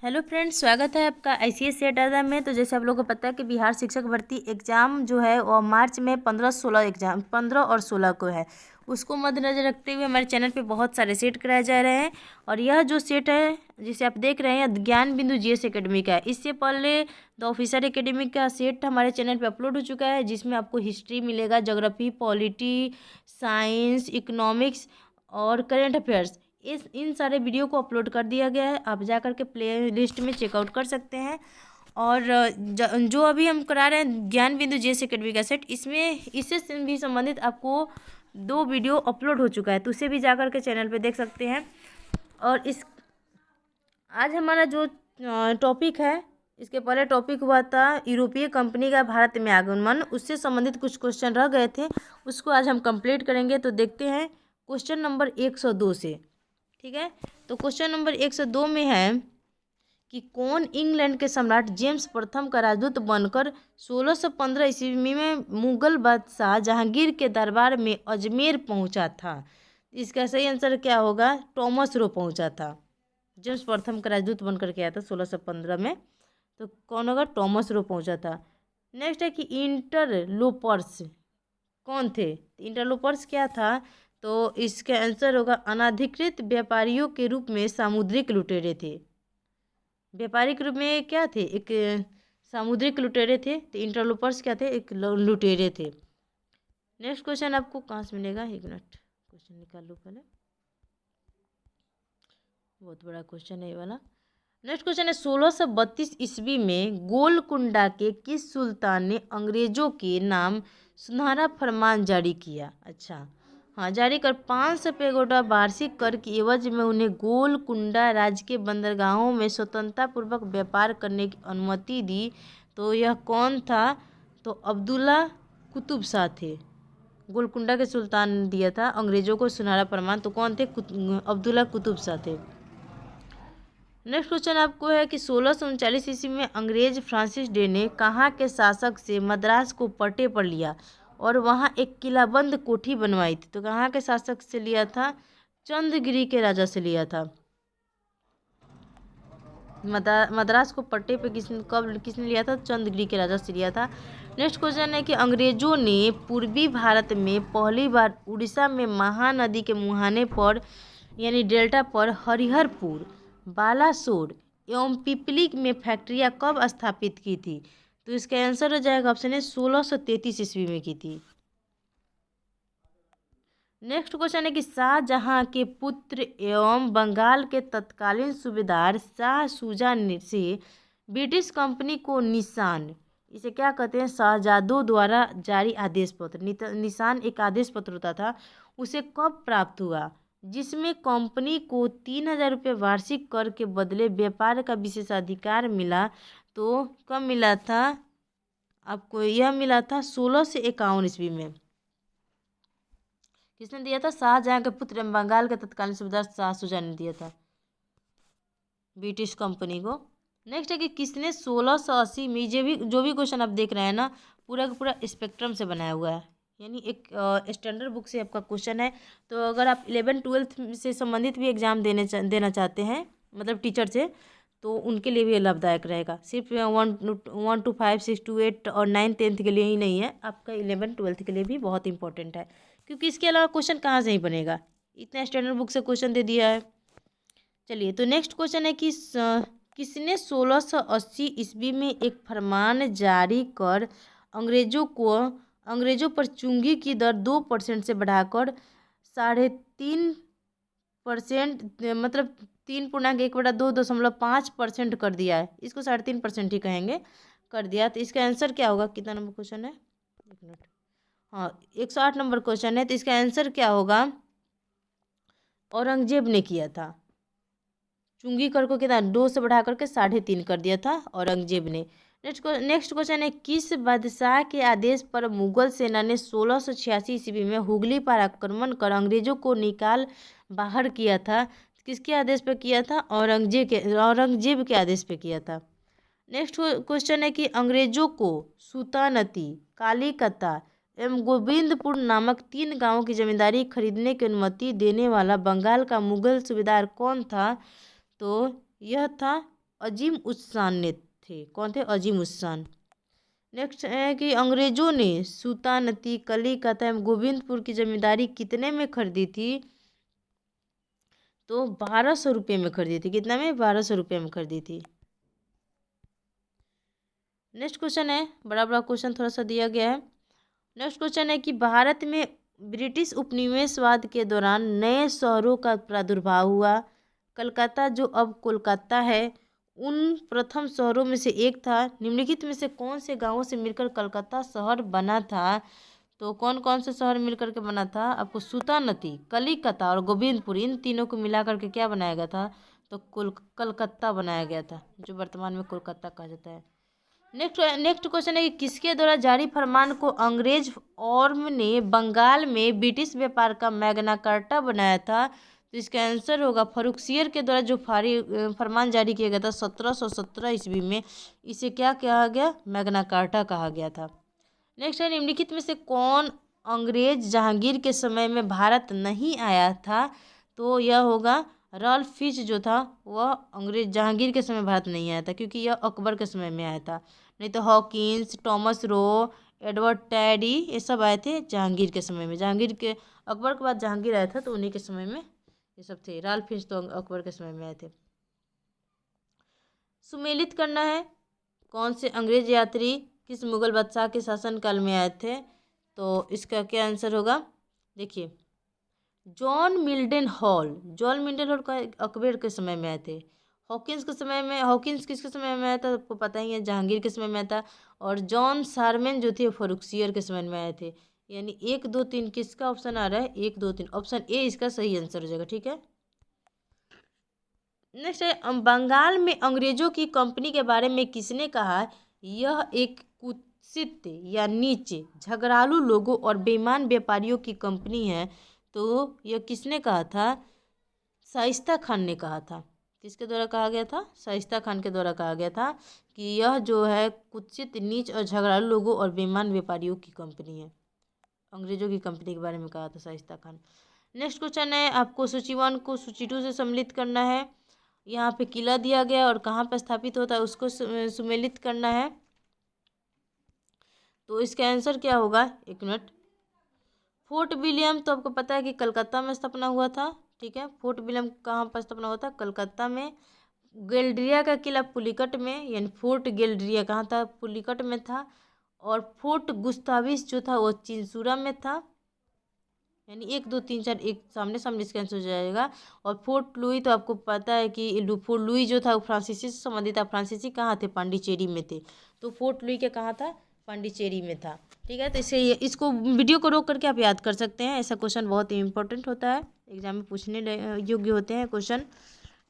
Hello friends, स्वागत है आपका आईसीएस सेट एग्जाम में। तो जैसे आप लोगों को पता है कि बिहार शिक्षक भर्ती एग्ज़ाम जो है वो मार्च में 15-16 एग्जाम 15 और 16 को है। उसको मद्देनजर रखते हुए हमारे चैनल पे बहुत सारे सेट कराए जा रहे हैं। और यह जो सेट है जिसे आप देख रहे हैं ज्ञान बिंदु जीएस एकेडमी का है। इससे पहले द ऑफिसर एकेडमी का सेट हमारे चैनल पर अपलोड हो चुका है, जिसमें आपको हिस्ट्री मिलेगा, ज्योग्राफी, पॉलिटी, साइंस, इकोनॉमिक्स और करेंट अफेयर्स। इस इन सारे वीडियो को अपलोड कर दिया गया है, आप जा कर के प्ले लिस्ट में चेकआउट कर सकते हैं। और जो अभी हम करा रहे हैं ज्ञान बिंदु जेएस एकेडमी का सेट, इसमें इससे भी संबंधित आपको 2 वीडियो अपलोड हो चुका है, तो उसे भी जा कर के चैनल पे देख सकते हैं। और इस आज हमारा जो टॉपिक है, इसके पहले टॉपिक हुआ था यूरोपीय कंपनी का भारत में आगमन, उससे संबंधित कुछ क्वेश्चन रह गए थे, उसको आज हम कंप्लीट करेंगे। तो देखते हैं क्वेश्चन नंबर 102 से। ठीक है, तो क्वेश्चन नंबर 102 में है कि कौन इंग्लैंड के सम्राट जेम्स प्रथम का राजदूत बनकर 1615 ईस्वी में मुगल बादशाह जहांगीर के दरबार में अजमेर पहुंचा था। इसका सही आंसर क्या होगा? टॉमस रो पहुंचा था। जेम्स प्रथम का राजदूत बनकर के आया था 1615 में, तो कौन होगा? टॉमस रो पहुंचा था। नेक्स्ट है कि इंटरलोपर्स कौन थे? इंटरलोपर्स क्या था? तो इसका आंसर होगा अनाधिकृत व्यापारियों के रूप में सामुद्रिक लुटेरे थे। व्यापारिक रूप में क्या थे? एक सामुद्रिक लुटेरे थे। तो इंटरलोपर्स क्या थे? एक लुटेरे थे। नेक्स्ट क्वेश्चन आपको कहाँ से मिलेगा? एक मिनट, क्वेश्चन निकाल लो पहले, बहुत बड़ा क्वेश्चन है ये वाला। नेक्स्ट क्वेश्चन है 1632 ईस्वी में गोलकुंडा के किस सुल्तान ने अंग्रेजों के नाम सुनहरा फरमान जारी किया? अच्छा, हाँ, जारी कर 500 पैगोडा वार्षिक कर की एवज में उन्हें गोलकुंडा राज्य के बंदरगाहों में स्वतंत्रता पूर्वक व्यापार करने की अनुमति दी। तो यह कौन था? तो अब्दुल्ला कुतुब शाह थे। गोलकुंडा के सुल्तान ने दिया था अंग्रेजों को सुनहरा फरमान, तो कौन थे? अब्दुल्ला कुतुब शाह थे। नेक्स्ट क्वेश्चन आपको है कि 1639 ईस्वी में अंग्रेज फ्रांसिस डे ने कहाँ के शासक से मद्रास को पट्टे पर लिया और वहाँ एक किलाबंद कोठी बनवाई थी? तो कहाँ के शासक से लिया था? चंद्रगिरी के राजा से लिया था। मद्रास को पट्टे पे किसने लिया था? चंद्रगिरी के राजा से लिया था। नेक्स्ट क्वेश्चन है कि अंग्रेजों ने पूर्वी भारत में पहली बार उड़ीसा में महानदी के मुहाने पर यानी डेल्टा पर हरिहरपुर, बालासोर एवं पिपली में फैक्ट्रियाँ कब स्थापित की थी? तो इसका आंसर हो जाएगा ऑप्शन है 1633 ईस्वी में की थी। नेक्स्ट क्वेश्चन है कि शाहजहां के पुत्र एवं बंगाल के तत्कालीन सूबेदार शाह शुजा से ब्रिटिश कंपनी को निशान, इसे क्या कहते हैं? शहजादों द्वारा जारी आदेश पत्र। निशान एक आदेश पत्र होता था, उसे कब प्राप्त हुआ? जिसमें कंपनी को 3000 रुपये वार्षिक कर के बदले व्यापार का विशेषाधिकार मिला। तो कब मिला था आपको? यह मिला था 1651 ईस्वी में। किसने दिया था? शाहजहां के पुत्र एवं बंगाल के तत्कालीन सूबेदार शाह शुजा ने दिया था ब्रिटिश कंपनी को। नेक्स्ट है कि किसने 1680 में, जो भी क्वेश्चन आप देख रहे हैं ना, पूरा का पूरा स्पेक्ट्रम से बनाया हुआ है, यानी एक स्टैंडर्ड बुक से आपका क्वेश्चन है। तो अगर आप 11-12 से संबंधित भी एग्जाम देना चाहते हैं, मतलब टीचर से, तो उनके लिए भी लाभदायक रहेगा। सिर्फ 1 to 5, 6 to 8 और 9-10 के लिए ही नहीं है, आपका 11-12 के लिए भी बहुत इंपॉर्टेंट है, क्योंकि इसके अलावा क्वेश्चन कहाँ से ही बनेगा, इतना स्टैंडर्ड बुक से क्वेश्चन दे दिया है। चलिए, तो नेक्स्ट क्वेश्चन है कि किसने 1680 ईस्वी में एक फरमान जारी कर अंग्रेजों पर चुंगी की दर 2% से बढ़ाकर 3.5%, मतलब 3.1/2.5% कर दिया है? इसको 3.5% ही कहेंगे, कर दिया। तो इसका आंसर क्या होगा? कितना नंबर क्वेश्चन है? एक मिनट, हाँ, 108 नंबर क्वेश्चन है। तो इसका आंसर क्या होगा? औरंगजेब ने किया था। चुंगी कर को कितना 2 से बढ़ा करके 3.5 कर दिया था औरंगजेब ने। नेक्स्ट क्वेश्चन है किस बादशाह के आदेश पर मुगल सेना ने 1686 ईस्वी में हुगली पर आक्रमण कर अंग्रेजों को निकाल बाहर किया था? किसके आदेश पर किया था? औरंगजेब के आदेश पर किया था। नेक्स्ट क्वेश्चन है कि अंग्रेजों को सुल्तानती, कालीकता एवं गोविंदपुर नामक 3 गांवों की जमींदारी खरीदने की अनुमति देने वाला बंगाल का मुगल सूबेदार कौन था? तो यह था अजीम उस्सान ने थे। कौन थे? अजीम उस्सान। नेक्स्ट है कि अंग्रेजों ने सुल्तानती कलिकता एवं गोविंदपुर की जमींदारी कितने में खरीदी थी? तो 1200 रुपये में खरीदी थी। कितना में? 1200 रुपये में खरीदी थी। नेक्स्ट क्वेश्चन है, बड़ा बड़ा क्वेश्चन थोड़ा सा दिया गया है। नेक्स्ट क्वेश्चन है कि भारत में ब्रिटिश उपनिवेशवाद के दौरान नए शहरों का प्रादुर्भाव हुआ। कलकत्ता जो अब कोलकाता है उन प्रथम शहरों में से एक था। निम्नलिखित में से कौन से गांवों से मिलकर कलकत्ता शहर बना था? तो कौन कौन से शहर मिलकर के बना था? आपको सुल्तानती, कलिकता और गोविंदपुर, इन तीनों को मिला करके क्या बनाया गया था? तो कलकत्ता बनाया गया था, जो वर्तमान में कोलकाता कहा जाता है। नेक्स्ट क्वेश्चन है कि किसके द्वारा जारी फरमान को अंग्रेज ऑर्म ने बंगाल में ब्रिटिश व्यापार का मैग्ना कार्टा बनाया था? तो इसका आंसर होगा फर्रुखसियर के द्वारा जो फरमान जारी किया गया था 1717 ईस्वी में, इसे क्या कहा गया? मैग्ना कार्टा कहा गया था। नेक्स्ट है, निम्नलिखित में से कौन अंग्रेज जहांगीर के समय में भारत नहीं आया था? तो यह होगा रॉल्फ फिच जो था वह अंग्रेज जहांगीर के समय भारत नहीं आया था, क्योंकि यह अकबर के समय में आया था। नहीं तो Hawkins, Thomas Roe, Edward teddy ये सब आए थे जहांगीर के समय में। जहांगीर के अकबर के बाद जहांगीर आया था तो उन्हीं के समय में ये सब थे। रॉल्फ फिच तो अकबर के समय में आए थे। सुमेलित करना है कौन से अंग्रेज यात्री किस मुगल बादशाह के शासनकाल में आए थे? तो इसका क्या आंसर होगा? देखिए, जॉन मिल्डन हॉल। जॉन मिल्डन हॉल का अकबर के समय में आए थे। हॉकिंस के समय में, हॉकिंस किसके समय में आया था? आपको पता ही है, जहांगीर के समय में आया था। और जॉन शारमेन जो थे फर्रुखसियर के समय में आए थे। यानी 1 2 3 किसका ऑप्शन आ रहा है? 1 2 3, ऑप्शन ए इसका सही आंसर हो जाएगा। ठीक है। नेक्स्ट है, बंगाल में अंग्रेजों की कंपनी के बारे में किसने कहा यह एक कुत्सित या नीच, झगड़ालू लोगों और बेईमान व्यापारियों की कंपनी है? तो यह किसने कहा था? शाइस्ता खान ने कहा था। किसके द्वारा कहा गया था? शाइस्ता खान के द्वारा कहा गया था कि यह जो है कुत्सित, नीच और झगड़ालू लोगों और बेईमान व्यापारियों की कंपनी है। अंग्रेजों की कंपनी के बारे में कहा था शाइस्ता खान। नेक्स्ट क्वेश्चन है, आपको सूची 1 को सूची 2 से सम्मिलित करना है। यहाँ पे किला दिया गया और कहाँ पर स्थापित होता है उसको सुमेलित करना है। तो इसका आंसर क्या होगा? 1 मिनट। फोर्ट विलियम तो आपको पता है कि कलकत्ता में स्थापना हुआ था। ठीक है, फोर्ट विलियम कहाँ पर स्थापना हुआ था? कलकत्ता में। गेल्ड्रिया का किला पुलिकट में, यानी फोर्ट गेल्ड्रिया कहाँ था? पुलिकट में था। और फोर्ट गुस्ताविस जो था वो चिंसूरा में था। यानी 1 2 3 4 एक सामने सामने इसका आंसर हो जाएगा। और फोर्ट लुई तो आपको पता है कि फोर्ट लुई जो था वो फ्रांसीसी से संबंधित था। फ्रांसीसी कहाँ थे? पांडिचेरी में थे। तो फोर्ट लुई के कहाँ था? पांडिचेरी में था। ठीक है, तो इसको वीडियो को रोक करके आप याद कर सकते हैं। ऐसा क्वेश्चन बहुत ही इंपॉर्टेंट होता है, एग्जाम में पूछने योग्य होते हैं क्वेश्चन।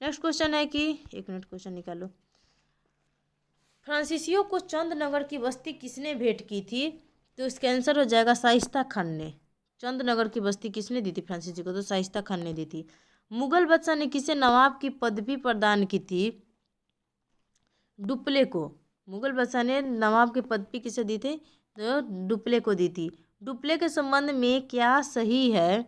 नेक्स्ट क्वेश्चन है कि 1 मिनट क्वेश्चन निकालो। फ्रांसीसियों को चंदनगर की बस्ती किसने भेंट की थी? तो इसका आंसर हो जाएगा शाइस्ता खान ने। चंदनगर की बस्ती किसने दी थी फ्रांसीसी को? तो शाइस्ता खान ने दी थी। मुगल बादशाह ने किसे नवाब की पदवी प्रदान की थी? डुप्ले को। मुगल बादशाह ने नवाब की पदवी किसे दी थी? तो डुप्ले को दी थी। डुप्ले के संबंध में क्या सही है?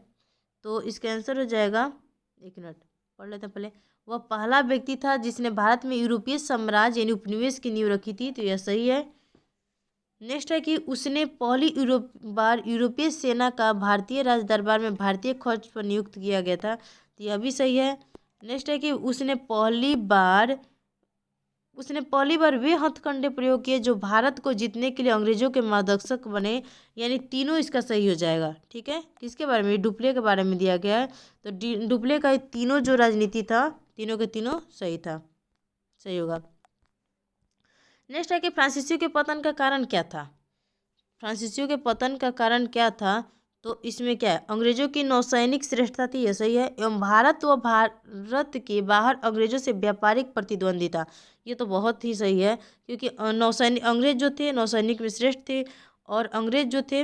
तो इसका आंसर हो जाएगा, 1 मिनट पढ़ लेते हैं पहले। वह पहला व्यक्ति था जिसने भारत में यूरोपीय साम्राज्य यानी उपनिवेश की नींव रखी थी। तो यह सही है। नेक्स्ट है कि उसने पहली बार यूरोपीय सेना का भारतीय राज दरबार में भारतीय खर्च पर नियुक्त किया गया था। तो यह भी सही है। नेक्स्ट है कि उसने पहली बार वे हथकंडे प्रयोग किए जो भारत को जीतने के लिए अंग्रेजों के मार्गदर्शक बने। यानी तीनों इसका सही हो जाएगा। ठीक है, किसके बारे में? डुप्ले के बारे में दिया गया है। तो डुप्ले का तीनों जो राजनीति था, तीनों के तीनों सही था, सही होगा। नेक्स्ट है कि फ्रांसीसियों के पतन का कारण क्या था? फ्रांसीसियों के पतन का कारण क्या था? तो इसमें क्या है? अंग्रेजों की नौसैनिक श्रेष्ठता थी, यह सही है। एवं भारत के बाहर अंग्रेजों से व्यापारिक प्रतिद्वंदिता, ये तो बहुत ही सही है, क्योंकि नौसैनिक अंग्रेज जो थे नौसैनिक में श्रेष्ठ थे। और अंग्रेज जो थे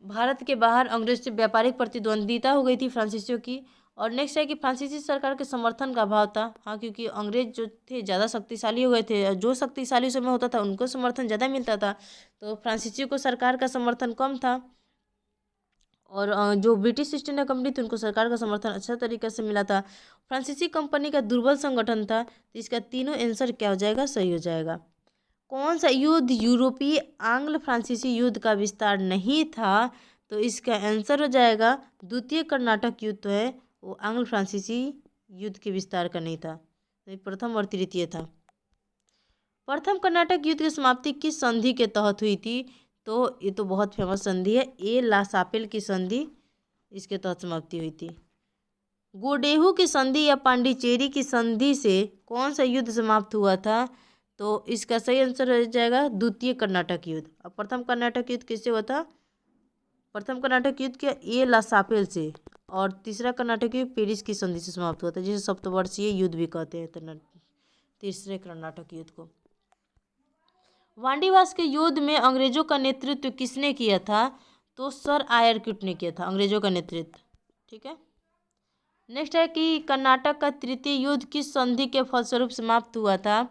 भारत के बाहर अंग्रेज से व्यापारिक प्रतिद्वंदिता हो गई थी फ्रांसीसियों की। और नेक्स्ट है कि फ्रांसीसी सरकार के समर्थन का अभाव था। हाँ, क्योंकि अंग्रेज जो थे ज़्यादा शक्तिशाली हो गए थे, जो शक्तिशाली समय होता था उनको समर्थन ज़्यादा मिलता था, तो फ्रांसीसियों को सरकार का समर्थन कम था। और जो ब्रिटिश ईस्ट इंडिया कंपनी थी उनको सरकार का समर्थन अच्छा तरीके से मिला था। फ्रांसीसी कंपनी का दुर्बल संगठन था। तो इसका तीनों आंसर क्या हो जाएगा, सही हो जाएगा। कौन सा युद्ध यूरोपीय आंग्ल फ्रांसीसी युद्ध का विस्तार नहीं था? तो इसका आंसर हो जाएगा द्वितीय कर्नाटक युद्ध तो है वो आंग्ल फ्रांसीसी युद्ध के विस्तार का नहीं था, तो ये प्रथम और तृतीय था। प्रथम कर्नाटक युद्ध की समाप्ति किस संधि के तहत हुई थी? तो ये तो बहुत फेमस संधि है, ए ला सापेल की संधि, इसके तहत समाप्ति हुई थी। गोडेहू की संधि या पांडिचेरी की संधि से कौन सा युद्ध समाप्त हुआ था? तो इसका सही आंसर हो जाएगा द्वितीय कर्नाटक युद्ध। अब प्रथम कर्नाटक युद्ध किससे हुआ था? प्रथम कर्नाटक युद्ध के ए ला सापेल से, और तीसरा कर्नाटक युद्ध पेरिस की संधि से समाप्त हुआ था, जिसे सप्तवर्षीय युद्ध भी कहते हैं तीसरे कर्नाटक युद्ध को। वांडीवास के युद्ध में अंग्रेजों का नेतृत्व किसने किया था? तो सर आयर क्यूट ने किया था अंग्रेजों का नेतृत्व। ठीक है, नेक्स्ट है कि कर्नाटक का तृतीय युद्ध किस संधि के फलस्वरूप समाप्त हुआ था?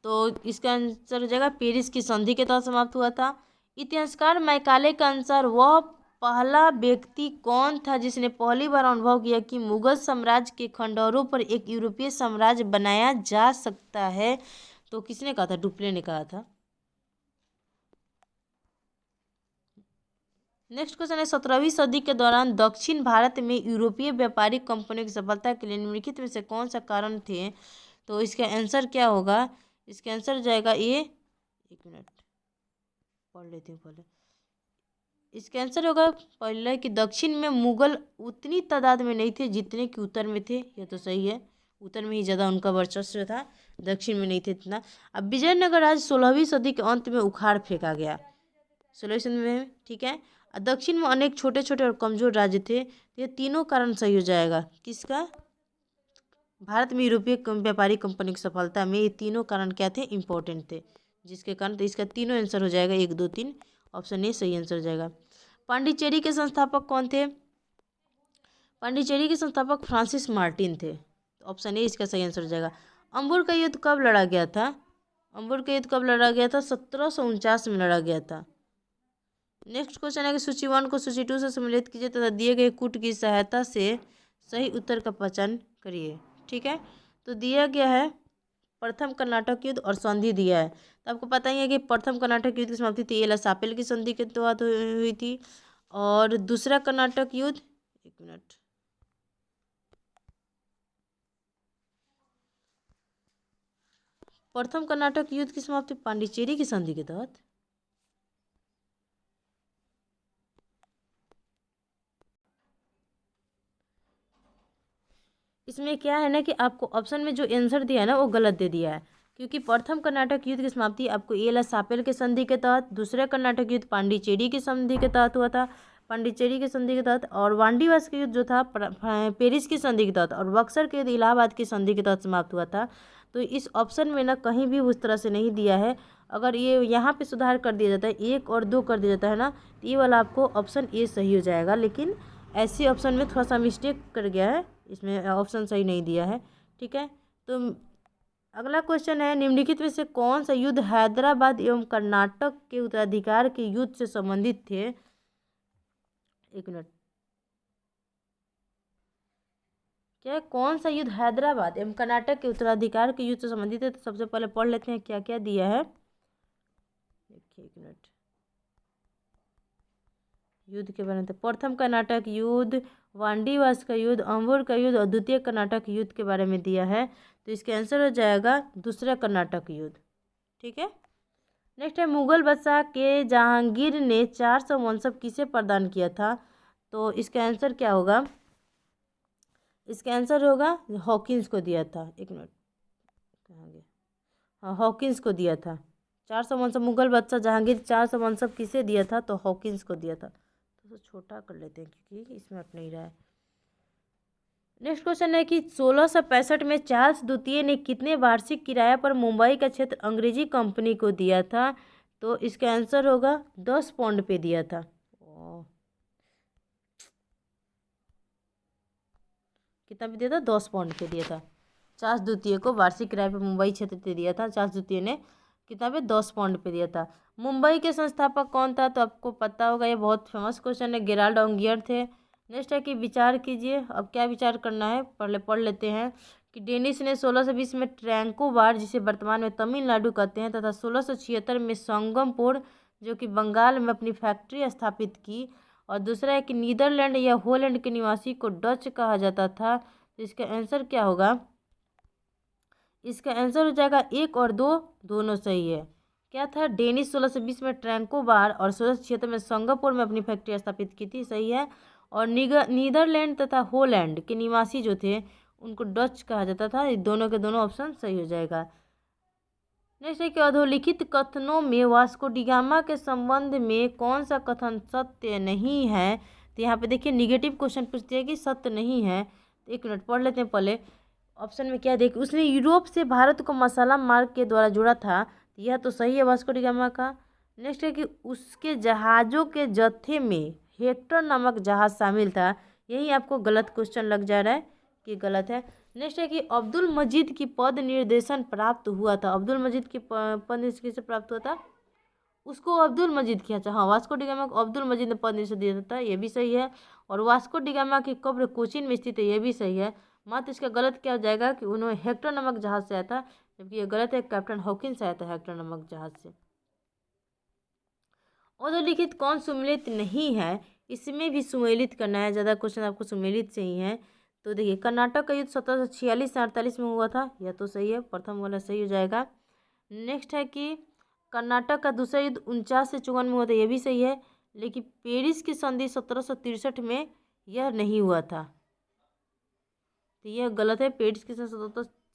तो इसका आंसर हो जाएगा पेरिस की संधि के तहत समाप्त हुआ था। इतिहासकार मैकाले के अनुसार वह पहला व्यक्ति कौन था जिसने पहली बार अनुभव किया कि मुगल साम्राज्य के खंडहरों पर एक यूरोपीय साम्राज्य बनाया जा सकता है? तो किसने कहा था? डुप्ले ने कहा था। नेक्स्ट क्वेश्चन है 17वीं सदी के दौरान दक्षिण भारत में यूरोपीय व्यापारिक कंपनियों की सफलता के लिए निम्नलिखित में से कौन सा कारण थे? तो इसका आंसर क्या होगा? इसका आंसर हो जाएगा ये, एक मिनट पढ़ लेती हूँ पहले। इसका आंसर होगा पहले कि दक्षिण में मुगल उतनी तादाद में नहीं थे जितने कि उत्तर में थे। यह तो सही है, उत्तर में ही ज़्यादा उनका वर्चस्व था, दक्षिण में नहीं थे इतना। अब विजयनगर राज्य 16वीं सदी के अंत में उखाड़ फेंका गया, 16वीं सदी में। ठीक है, दक्षिण में अनेक छोटे छोटे और कमजोर राज्य थे। ये तीनों कारण सही हो जाएगा। किसका? भारत में यूरोपीय व्यापारिक कंपनी की सफलता में ये तीनों कारण क्या थे? इंपॉर्टेंट थे, जिसके कारण तो इसका तीनों आंसर हो जाएगा 1 2 3, ऑप्शन ए सही आंसर हो जाएगा। पांडिचेरी के संस्थापक कौन थे? पांडिचेरी के संस्थापक फ्रांसिस मार्टिन थे, ऑप्शन ए इसका सही आंसर हो जाएगा। अंबुर का युद्ध कब लड़ा गया था? अंबुर का युद्ध कब लड़ा गया था? 1749 में लड़ा गया था। नेक्स्ट क्वेश्चन है कि सूची 1 को सूची 2 से सम्मिलित कीजिए तथा दिए गए कूट की सहायता से सही उत्तर का पहचान करिए। ठीक है, तो दिया गया है प्रथम कर्नाटक युद्ध और संधि दिया है। तो आपको पता ही है कि प्रथम कर्नाटक युद्ध की समाप्ति थी एला सापेल की संधि के तहत हुई थी, और दूसरा कर्नाटक युद्ध, एक मिनट, प्रथम कर्नाटक युद्ध की समाप्ति पांडिचेरी की संधि के तहत। इसमें क्या है ना कि आपको ऑप्शन में जो आंसर दिया है ना वो गलत दे दिया है, क्योंकि प्रथम कर्नाटक युद्ध की समाप्ति आपको एला सापेल के संधि के तहत, दूसरा कर्नाटक युद्ध पांडिचेरी की संधि के तहत हुआ था, पांडिचेरी की संधि के तहत, और वांडीवास का युद्ध जो था पेरिस की संधि के तहत, और बक्सर के युद्ध इलाहाबाद की संधि के तहत समाप्त हुआ था। तो इस ऑप्शन में ना कहीं भी उस तरह से नहीं दिया है। अगर ये यहाँ पे सुधार कर दिया जाता है, 1 और 2 कर दिया जाता है ना, तो ये वाला आपको ऑप्शन ए सही हो जाएगा। लेकिन ऐसे ऑप्शन में थोड़ा सा मिस्टेक कर गया है, इसमें ऑप्शन सही नहीं दिया है। ठीक है, तो अगला क्वेश्चन है निम्नलिखित में से कौन सा युद्ध हैदराबाद एवं कर्नाटक के उत्तराधिकार के युद्ध से संबंधित थे? एक मिनट, क्या है? कौन सा युद्ध हैदराबाद एवं कर्नाटक के उत्तराधिकार के युद्ध से संबंधित है? तो सबसे पहले पढ़ लेते हैं क्या क्या दिया है। देखिए, एक मिनट, युद्ध के बारे में तो प्रथम कर्नाटक युद्ध, वांडीवास का युद्ध, अंबुर का युद्ध और द्वितीय कर्नाटक युद्ध के बारे में दिया है। तो इसका आंसर हो जाएगा दूसरा कर्नाटक युद्ध। ठीक है, नेक्स्ट है मुगल बादशाह के जहांगीर ने 400 मनसब किसे प्रदान किया था? तो इसका आंसर क्या होगा? इसका आंसर होगा हॉकिंस को दिया था। एक मिनट, कहाँ गया? हाँ, हॉकिंस को दिया था 400 मनसब। मुगल बादशाह जहांगीर 400 मनसब किसे दिया था? तो हॉकिंस को दिया था। तो छोटा कर लेते हैं क्योंकि इसमें अट नहीं रहा है। नेक्स्ट क्वेश्चन है कि 1665 में चार्ल्स द्वितीय ने कितने वार्षिक किराया पर मुंबई का क्षेत्र अंग्रेजी कंपनी को दिया था? तो इसका आंसर होगा 10 पाउंड पे दिया था। कितना पे दिया था? 10 पाउंड पे दिया था। चार्ल्स द्वितीय को वार्षिक किराए पर मुंबई क्षेत्र पे दिया था। चार्ल्स द्वितीय ने कितना पे 10 पाउंड पे दिया था। मुंबई के संस्थापक कौन था, तो आपको पता होगा, ये बहुत फेमस क्वेश्चन है, गेराल्ड ऑन्गियर थे। नेक्स्ट है कि विचार कीजिए, अब क्या विचार करना है, पढ़ लेते हैं कि डेनिस ने 1620 में ट्रैंकोबार, जिसे वर्तमान में तमिलनाडु कहते हैं, तथा 1676 में संगमपुर, जो कि बंगाल में, अपनी फैक्ट्री स्थापित की। और दूसरा है कि नीदरलैंड या होलैंड के निवासी को डच कहा जाता था। तो इसका आंसर क्या होगा, इसका आंसर हो जाएगा 1 और 2 दोनों सही है। क्या था, डेनिस 1620 में ट्रैंकोबार और 1676 में सिंगापुर में अपनी फैक्ट्री स्थापित की थी, सही है। और नीदरलैंड तथा होलैंड के निवासी जो थे उनको डच कहा जाता था। ये दोनों के दोनों ऑप्शन सही हो जाएगा। नेक्स्ट है कि अधोलिखित कथनों में वास्को डी गामा के संबंध में कौन सा कथन सत्य नहीं है। तो यहाँ पे देखिए निगेटिव क्वेश्चन पूछते हैं कि सत्य नहीं है। तो 1 मिनट पढ़ लेते हैं पहले। ऑप्शन में क्या देखिए, उसने यूरोप से भारत को मसाला मार्ग के द्वारा जोड़ा था, यह तो सही है वास्को डी गामा का। नेक्स्ट है कि उसके जहाज़ों के जत्थे में हेक्टर नामक जहाज़ शामिल था, यही आपको गलत क्वेश्चन लग जा रहा है कि गलत है। नेक्स्ट है कि अब्दुल मजीद की पद निर्देशन प्राप्त हुआ था, अब्दुल मजीद की पद निर्देशन किसे प्राप्त हुआ था, उसको अब्दुल मजीद किया था। हाँ, वास्को डी गामा को अब्दुल मजीद ने पद निर्देशन दिया था, ये भी सही है। और वास्को डी गामा की कब्र कोचीन में स्थित है, ये भी सही है। मात्र इसका गलत क्या हो जाएगा कि उन्होंने हेक्टर नामक जहाज से आया था, जबकि ये गलत है, कैप्टन हॉकिंस आया था हेक्टर नामक जहाज से। अधोलिखित कौन सुमेलित नहीं है, इसमें भी सुमेलित करना है, ज़्यादा क्वेश्चन आपको सुमेलित से ही है। तो देखिए, कर्नाटक का युद्ध 1746 से 48 में हुआ था, यह तो सही है, प्रथम वाला सही हो जाएगा। नेक्स्ट है कि कर्नाटक का दूसरा युद्ध 49 से 54 में हुआ था, यह भी सही है। लेकिन पेरिस की संधि 1763 में यह नहीं हुआ था, तो यह गलत है। पेरिस की संधि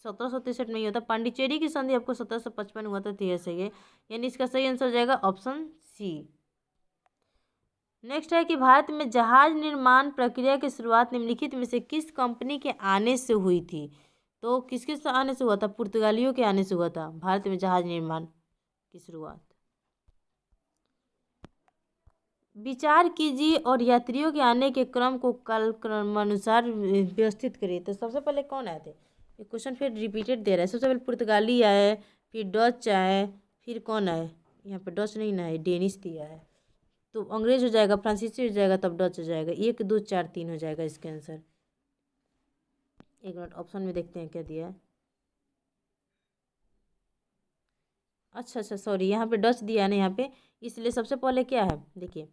1763 में ही होता। पांडिचेरी की संधि आपको 1755 हुआ था, तो यह सही है। यानी इसका सही आंसर हो जाएगा ऑप्शन सी। नेक्स्ट है कि भारत में जहाज निर्माण प्रक्रिया की शुरुआत निम्नलिखित में से किस कंपनी के आने से हुई थी। तो किसके आने से हुआ था, पुर्तगालियों के आने से हुआ था भारत में जहाज निर्माण की शुरुआत। विचार कीजिए और यात्रियों के आने के क्रम को कालक्रमानुसार व्यवस्थित करिए। तो सबसे पहले कौन आए थे, ये क्वेश्चन फिर रिपीटेड दे रहा है। सबसे पहले पुर्तगाली आए, फिर डच आए, फिर कौन आए, यहाँ पे डच नहीं ना है, डेनिश दिया है। तो अंग्रेज हो जाएगा, फ्रांसीसी हो जाएगा, तब डच हो जाएगा। 1 2 4 3 हो जाएगा इसका आंसर। 1 मिनट ऑप्शन में देखते हैं क्या दिया है। अच्छा अच्छा, सॉरी, यहाँ पे डच दिया है ना यहाँ पे, इसलिए सबसे पहले क्या है, देखिए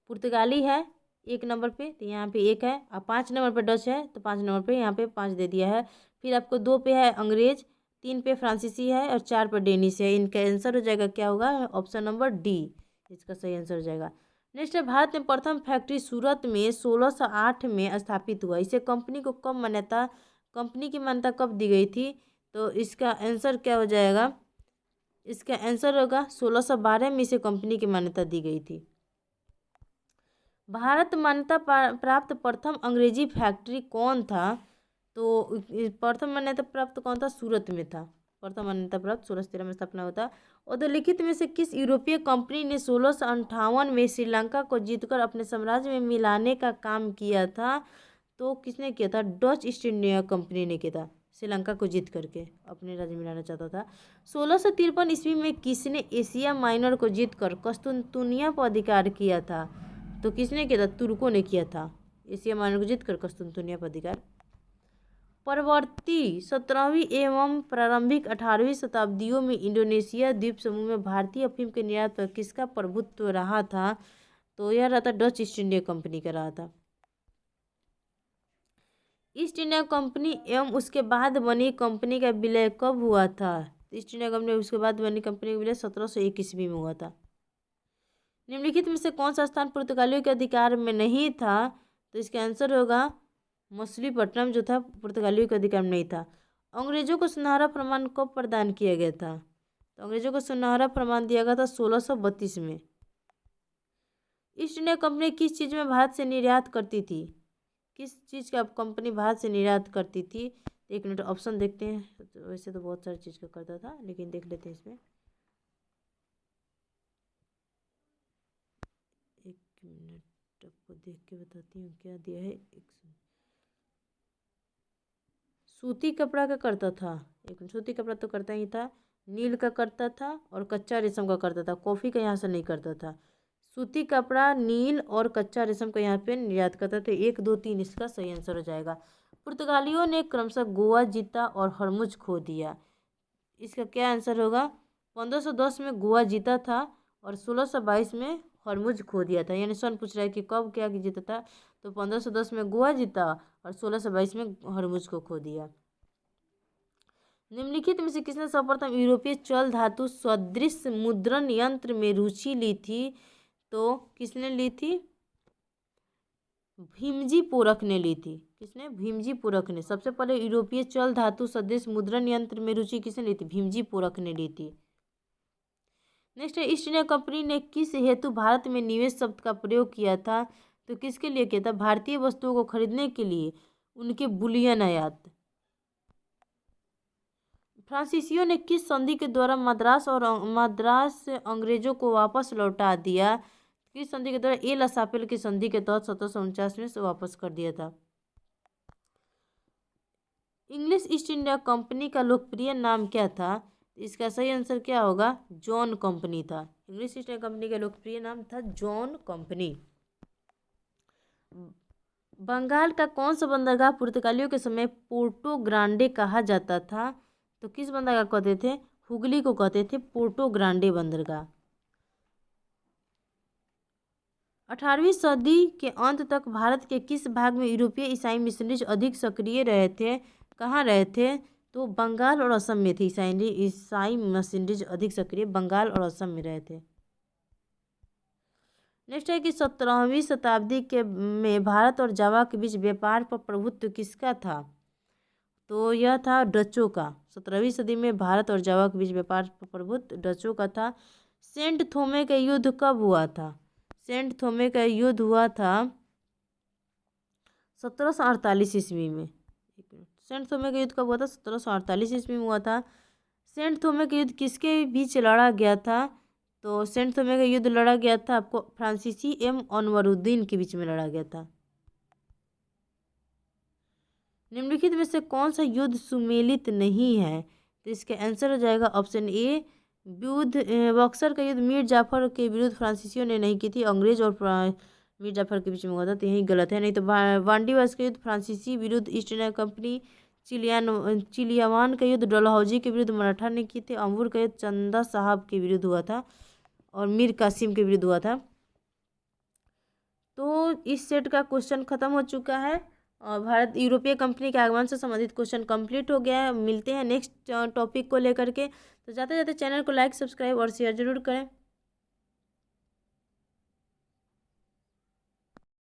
पुर्तगाली है 1 नंबर पे, तो यहाँ पे 1 है। अब 5 नंबर पे डच है, तो 5 नंबर पे यहाँ पे 5 दे दिया है। फिर आपको 2 पे है अंग्रेज, 3 पे फ्रांसीसी है, और 4 पे डेनिश है। इनका आंसर हो जाएगा क्या होगा, ऑप्शन नंबर डी, इसका सही आंसर हो जाएगा। नेक्स्ट है, भारत में प्रथम फैक्ट्री सूरत में 1608 में स्थापित हुआ, इसे कंपनी को कब मान्यता, कंपनी की मान्यता कब दी गई थी। तो इसका आंसर क्या हो जाएगा, इसका आंसर होगा 1612 में इसे कंपनी की मान्यता दी गई थी। भारत मान्यता प्राप्त प्रथम अंग्रेजी फैक्ट्री कौन था। तो प्रथम मान्यता प्राप्त कौन था, सूरत में था। प्रथम मान्यता प्राप्त 1613 में स्थापना होता। उल्लिखित में से किस यूरोपीय कंपनी ने 1658 में श्रीलंका को जीतकर अपने साम्राज्य में मिलाने का काम किया था। तो किसने किया था, डच ईस्ट इंडिया कंपनी ने किया था, श्रीलंका को जीत करके अपने राज्य में लाना चाहता था। 1653 ईस्वी में किसने एशिया माइनर को जीतकर कस्तुनतुनिया पर अधिकार किया था। तो किसने किया था, तुर्कों ने किया था, एशिया माइनर को जीतकर कस्तुनतुनिया पर अधिकार। परवर्ती 17वीं एवं प्रारंभिक 18वीं शताब्दियों में इंडोनेशिया द्वीप समूह में भारतीय अफीम के निर्यात पर किसका प्रभुत्व रहा था। तो यह रहा था डच ईस्ट इंडिया कंपनी का रहा था। ईस्ट इंडिया कंपनी एवं उसके बाद बनी कंपनी का विलय कब हुआ था। ईस्ट इंडिया कंपनी उसके बाद बनी कंपनी का विलय 1701 ईस्वी में हुआ था। निम्नलिखित में से कौन सा स्थान पुर्तगालियों के अधिकार में नहीं था। तो इसका आंसर होगा मछलीपट्टनम, जो था पुर्तगालियों के अधिकार में नहीं था। अंग्रेजों को सुनहरा प्रमाण कब प्रदान किया गया था। तो अंग्रेजों को सुनहरा प्रमाण दिया गया था 1632 में। ईस्ट इंडिया कंपनी किस चीज़ में भारत से निर्यात करती थी, किस चीज़ का कंपनी भारत से निर्यात करती थी। 1 मिनट ऑप्शन देखते हैं, तो वैसे तो बहुत सारी चीज़ का करता था, लेकिन देख लेते हैं इसमें। 1 मिनट आपको देख के बताती हूँ क्या दिया है। सूती कपड़ा का करता था, एक सूती कपड़ा तो करता ही था। नील का करता था और कच्चा रेशम का करता था, कॉफ़ी का यहाँ से नहीं करता था। सूती कपड़ा, नील और कच्चा रेशम का यहाँ पे निर्यात करता था। 1, 2, 3 इसका सही आंसर हो जाएगा। पुर्तगालियों ने क्रमशः गोवा जीता और हरमुज खो दिया, इसका क्या आंसर होगा? 1510 में गोवा जीता था और 1622 में हरमुज खो दिया था। यानी सन पूछ रहा है कि कब क्या जीता था, तो 1510 में गोवा जीता और 1622 में हरमुज को खो दिया। निम्नलिखित में से किसने सर्वप्रथम यूरोपीय चल धातु सदृश मुद्रण यंत्र में रुचि ली थी? तो किसने ली थी? भीमजी पोरख ने ली थी। किसने? भीमजी पोरख ने। सबसे पहले यूरोपीय चल धातु सदृश मुद्रण यंत्र में रुचि किसने ली थी? भीमजी पोरख ने ली थी। नेक्स्ट है, ईस्ट इंडिया कंपनी ने किस हेतु भारत में निवेश शब्द का प्रयोग किया था? तो किसके लिए किया था? भारतीय वस्तुओं को खरीदने के लिए, उनके बुलियन आयात। फ्रांसीसियों ने किस संधि के द्वारा मद्रास अंग्रेजों को वापस लौटा दिया? किस संधि के द्वारा? ए ला सापेल की संधि के तहत 1749 में से वापस कर दिया था। इंग्लिश ईस्ट इंडिया कंपनी का लोकप्रिय नाम क्या था? इसका सही आंसर क्या होगा? जॉन कंपनी था। इंग्लिश ईस्ट इंडिया कंपनी का लोकप्रिय नाम था जॉन कंपनी। बंगाल का कौन सा बंदरगाह पुर्तगालियों के समय पोर्टो ग्रांडे कहा जाता था? तो किस बंदरगाह को कहते थे? हुगली को कहते थे पोर्टो ग्रांडे बंदरगाह। 18वीं सदी के अंत तक भारत के किस भाग में यूरोपीय ईसाई मिशनरीज अधिक सक्रिय रहे थे? कहाँ रहे थे? तो बंगाल और असम में थे। ईसाई मिशनरीज अधिक सक्रिय बंगाल और असम में रहे थे। नेक्स्ट है कि 17वीं शताब्दी के में भारत और जावा के बीच व्यापार पर प्रभुत्व किसका था? तो यह था डचों का। 17वीं सदी में भारत और जावा के बीच व्यापार पर प्रभुत्व डचों का था। सेंट थोमे का युद्ध कब हुआ था? सेंट थोमे का युद्ध हुआ था 1748 ईस्वी में। सेंट थोमे का युद्ध कब हुआ था? 1748 ईस्वी में हुआ था। सेंट थोमे का युद्ध किसके बीच लड़ा गया था? तो सेंट थोमे का युद्ध लड़ा गया था आपको फ्रांसीसी एवं अनवरुद्दीन के बीच में लड़ा गया था। निम्नलिखित में से कौन सा युद्ध सुमेलित नहीं है? तो इसका आंसर हो जाएगा ऑप्शन ए, बक्सर का युद्ध मीर जाफर के विरुद्ध फ्रांसीसियों ने नहीं की थी, अंग्रेज और मीर जाफर के बीच में हुआ था, तो यही गलत है। नहीं तो वांडीवास का युद्ध फ्रांसीसी विरुद्ध ईस्ट इंडिया कंपनी, चिलियावान का युद्ध डलहौजी के विरुद्ध मराठा ने की थे, अंबुर का युद्ध चंदा साहब के विरुद्ध हुआ था और मीर कासिम के विरुद्ध हुआ था। तो इस सेट का क्वेश्चन खत्म हो चुका है और भारत यूरोपीय कंपनी के आगमन से संबंधित क्वेश्चन कंप्लीट हो गया है। मिलते हैं नेक्स्ट टॉपिक को लेकर के। तो जाते जाते चैनल को लाइक, सब्सक्राइब और शेयर जरूर करें।